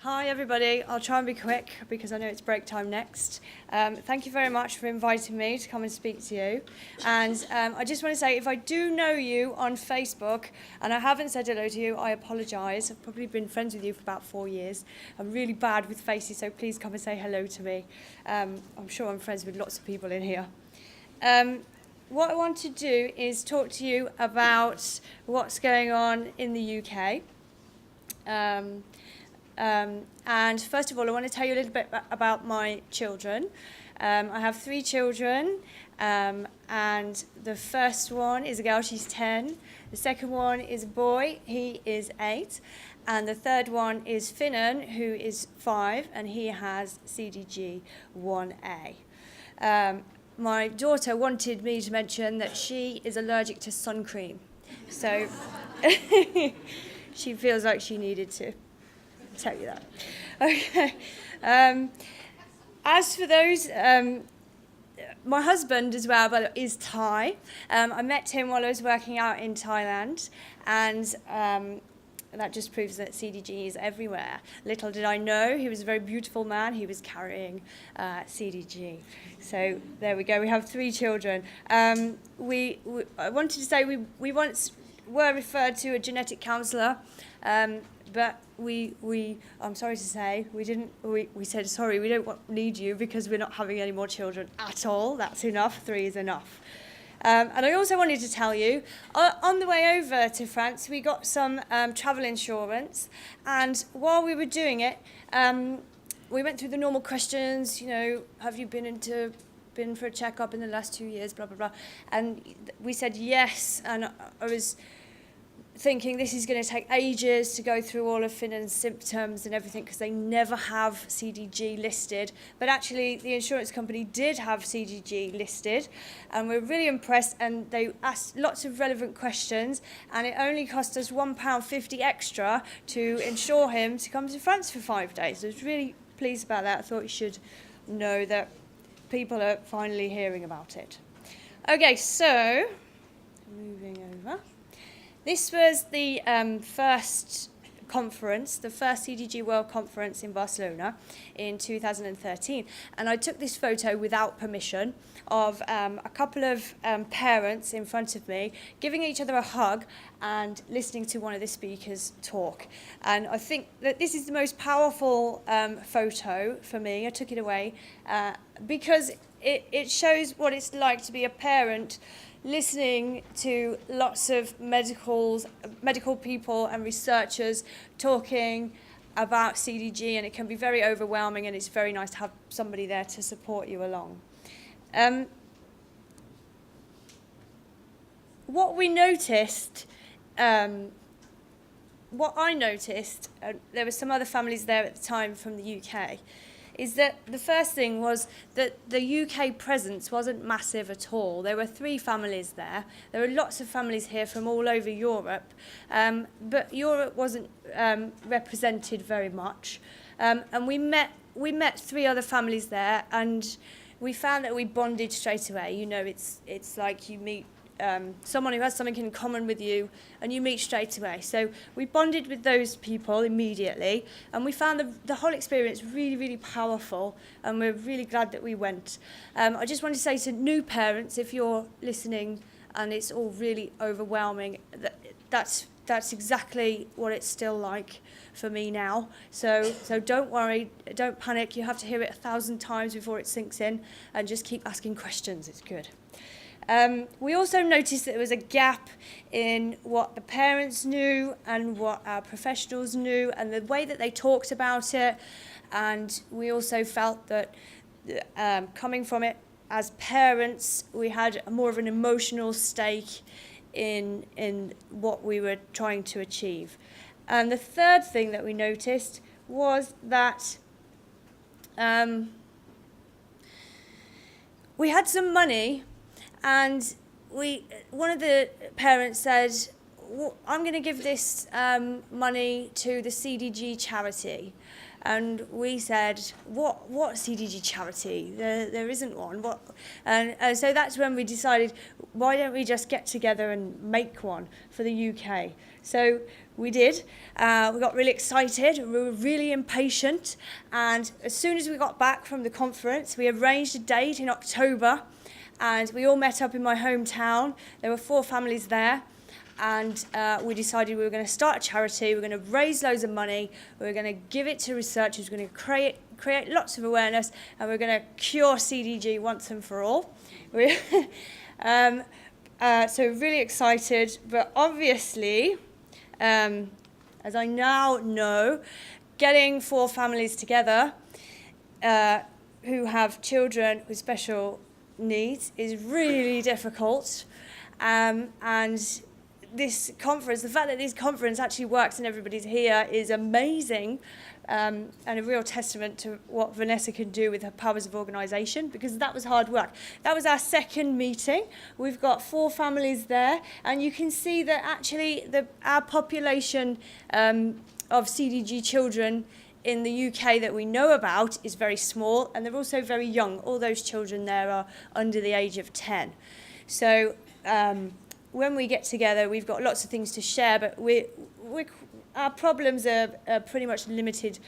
Hi everybody, I'll try and be quick because I know it's break time next. Thank you very much for inviting me to come and speak to you. And I just want to say, if I do know you on Facebook and I haven't said hello to you, I apologise. I've probably been friends with you for about 4 years. I'm really bad with faces, so please come and say hello to me. I'm sure I'm friends with lots of people in here. What I want to do is talk to you about what's going on in the UK. And first of all, I want to tell you a little bit about my children. I have 3 children, and the first one is a girl, she's 10. The second one is a boy, he is 8. And the third one is Finan, who is 5, and he has CDG 1A. My daughter wanted me to mention that she is allergic to sun cream. So she feels like she needed to tell you that. Okay. As for those, my husband as well, but is Thai. I met him while I was working out in Thailand, and that just proves that CDG is everywhere. Little did I know, he was a very beautiful man. He was carrying CDG. So there we go. We have 3 children. I wanted to say we once were referred to a genetic counsellor. But I'm sorry to say, we said, sorry, we don't need you because we're not having any more children at all. That's enough. 3 is enough. And I also wanted to tell you, on the way over to France, we got some travel insurance. And while we were doing it, we went through the normal questions, you know, have you been for a checkup in the last 2 years, blah, blah, blah. And we said yes, and I was thinking this is going to take ages to go through all of Finan's symptoms and everything because they never have CDG listed. But actually, the insurance company did have CDG listed, and we're really impressed. And they asked lots of relevant questions, and it only cost us £1.50 extra to insure him to come to France for 5 days. So I was really pleased about that. I thought you should know that people are finally hearing about it. Okay, so moving over. This was the first conference, the first CDG World Conference in Barcelona in 2013. And I took this photo without permission of a couple of parents in front of me giving each other a hug and listening to one of the speakers talk. And I think that this is the most powerful photo for me. I took it away because it shows what it's like to be a parent listening to lots of medical people and researchers talking about CDG, and it can be very overwhelming, and it's very nice to have somebody there to support you along. What I noticed, there were some other families there at the time from the UK, is that the first thing was that the UK presence wasn't massive at all. There were 3 families there. There were lots of families here from all over Europe, but Europe wasn't represented very much. And we met 3 other families there, and we found that we bonded straight away. You know, it's like you meet someone who has something in common with you, and you meet straight away. So we bonded with those people immediately, and we found the whole experience really, really powerful, and we're really glad that we went. I just want to say to new parents, if you're listening and it's all really overwhelming, that's exactly what it's still like for me now. So don't worry, don't panic. You have to hear it 1,000 times before it sinks in, and just keep asking questions. It's good. We also noticed that there was a gap in what the parents knew and what our professionals knew and the way that they talked about it. And we also felt that coming from it as parents, we had more of an emotional stake in what we were trying to achieve. And the third thing that we noticed was that we had some money. And one of the parents said, well, I'm going to give this money to the CDG charity. and we said, what CDG charity? There isn't one. And so that's when we decided, why don't we just get together and make one for the UK? So we did. We got really excited. We were really impatient. And as soon as we got back from the conference, we arranged a date in October. And we all met up in my hometown. There were 4 families there. And we decided we were going to start a charity. We were going to raise loads of money. We were going to give it to researchers. We were going to create lots of awareness. And we were going to cure CDG once and for all. So we're really excited. But obviously, as I now know, getting 4 families together who have children with special needs is really difficult. And this conference, the fact that this conference actually works and everybody's here is amazing, and a real testament to what Vanessa can do with her powers of organisation, because that was hard work. That was our second meeting. We've got 4 families there, and you can see that actually our population of CDG children in the UK that we know about is very small, and they're also very young. All those children there are under the age of 10. So when we get together, we've got lots of things to share, but our problems are pretty much limited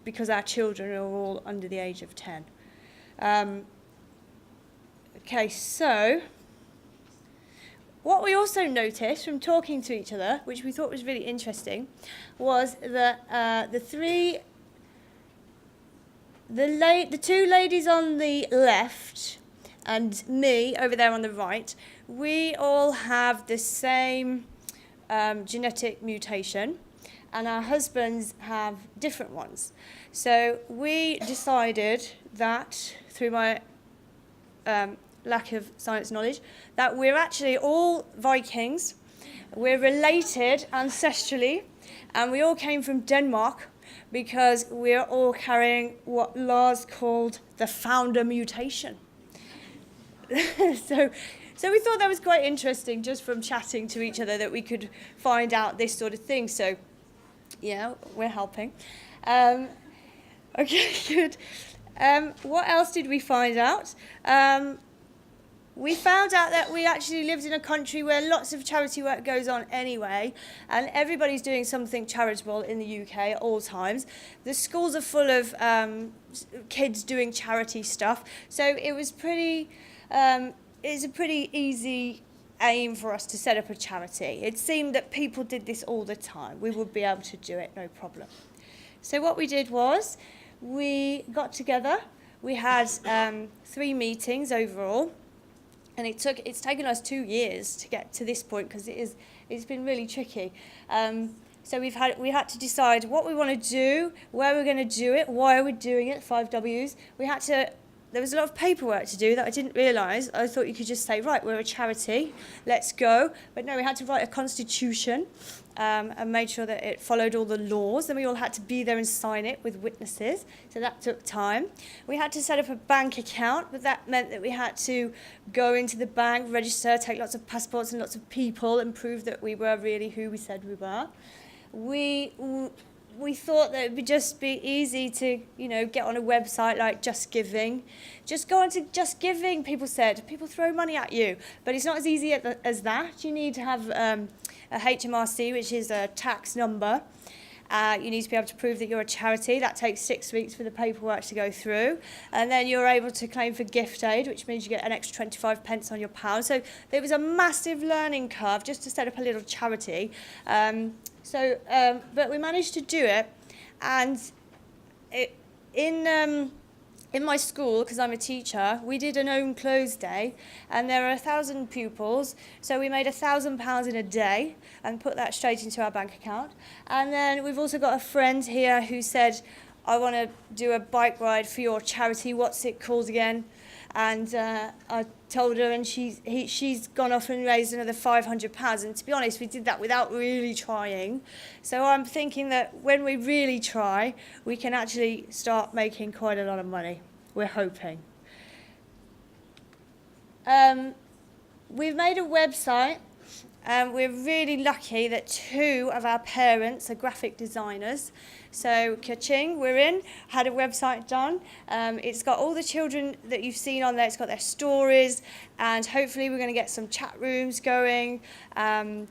because our children are all under the age of 10. Okay, so what we also noticed from talking to each other, which we thought was really interesting, was that the 2 ladies on the left and me over there on the right, we all have the same genetic mutation, and our husbands have different ones. So we decided that, through my lack of science knowledge, that we're actually all Vikings. We're related ancestrally, and we all came from Denmark because we're all carrying what Lars called the founder mutation. So we thought that was quite interesting, just from chatting to each other, that we could find out this sort of thing. So, yeah, we're helping. Okay, good. What else did we find out? We found out that we actually lived in a country where lots of charity work goes on anyway, and everybody's doing something charitable in the UK at all times. The schools are full of kids doing charity stuff, so it was it's a pretty easy aim for us to set up a charity. It seemed that people did this all the time. We would be able to do it, no problem. So what we did was, we got together. We had 3 meetings overall, and it's taken us 2 years to get to this point, because it's been really tricky. So we had to decide what we want to do, where we're going to do it, why we're doing it, 5 W's. There was a lot of paperwork to do that I didn't realise. I thought you could just say, right, we're a charity, let's go. But no, we had to write a constitution and made sure that it followed all the laws. And we all had to be there and sign it with witnesses. So that took time. We had to set up a bank account, but that meant that we had to go into the bank, register, take lots of passports and lots of people, and prove that we were really who we said we were. We thought that it would just be easy to, get on a website like Just Giving. Just go on to Just Giving, people said. People throw money at you. But it's not as easy as that. You need to have a HMRC, which is a tax number. You need to be able to prove that you're a charity. That takes 6 weeks for the paperwork to go through. And then you're able to claim for gift aid, which means you get an extra 25 pence on your pound. So there was a massive learning curve just to set up a little charity. But we managed to do it, and in my school, because I'm a teacher, we did an own clothes day, and there are 1,000 pupils, so we made £1,000 in a day and put that straight into our bank account. And then we've also got a friend here who said, I want to do a bike ride for your charity, what's it called again? And I told her, and she's gone off and raised another £500. And to be honest, we did that without really trying. So I'm thinking that when we really try, we can actually start making quite a lot of money. We're hoping. We've made a website, we're really lucky that 2 of our parents are graphic designers. So Kaching, we're in, had a website done. It's got all the children that you've seen on there. It's got their stories, and hopefully we're going to get some chat rooms going. And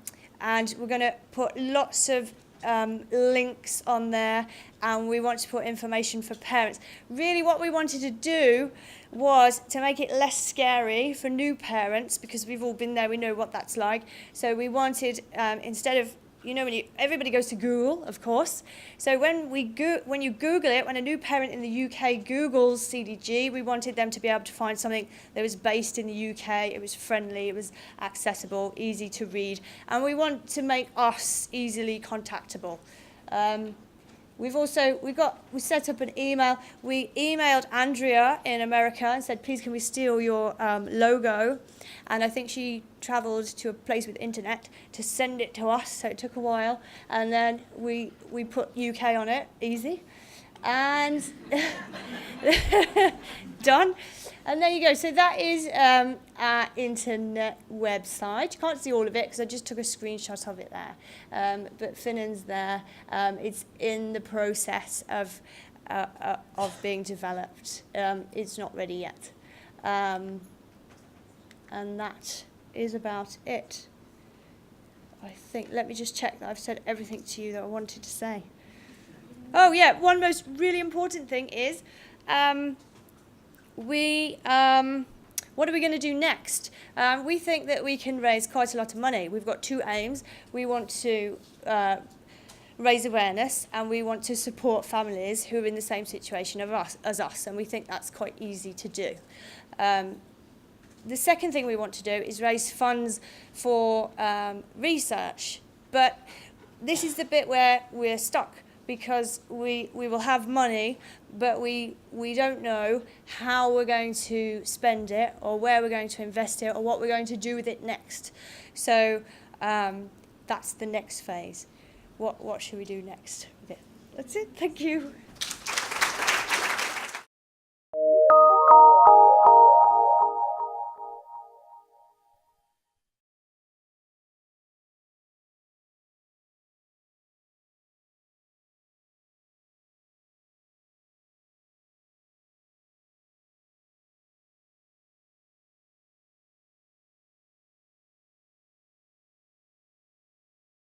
we're going to put lots of links on there, and we want to put information for parents. Really what we wanted to do was to make it less scary for new parents, because we've all been there, we know what that's like. So we wanted, instead of, you know, everybody goes to Google, of course. So when you Google it, when a new parent in the UK Googles CDG, we wanted them to be able to find something that was based in the UK, it was friendly, it was accessible, easy to read, and we want to make us easily contactable. We set up an email. We emailed Andrea in America and said, please can we steal your logo? And I think she travelled to a place with internet to send it to us, so it took a while. And then we put UK on it, easy. And done. And there you go. So that is our internet website. You can't see all of it because I just took a screenshot of it there. But Finnan's there. It's in the process of being developed. It's not ready yet. And that is about it. I think. Let me just check that I've said everything to you that I wanted to say. Oh yeah, one most really important thing is what are we going to do next? We think that we can raise quite a lot of money. We've got 2 aims. We want to raise awareness, and we want to support families who are in the same situation as us, and we think that's quite easy to do. The second thing we want to do is raise funds for research, but this is the bit where we're stuck, because we will have money, but we don't know how we're going to spend it, or where we're going to invest it, or what we're going to do with it next. So that's the next phase. What should we do next with it? That's it. Thank you.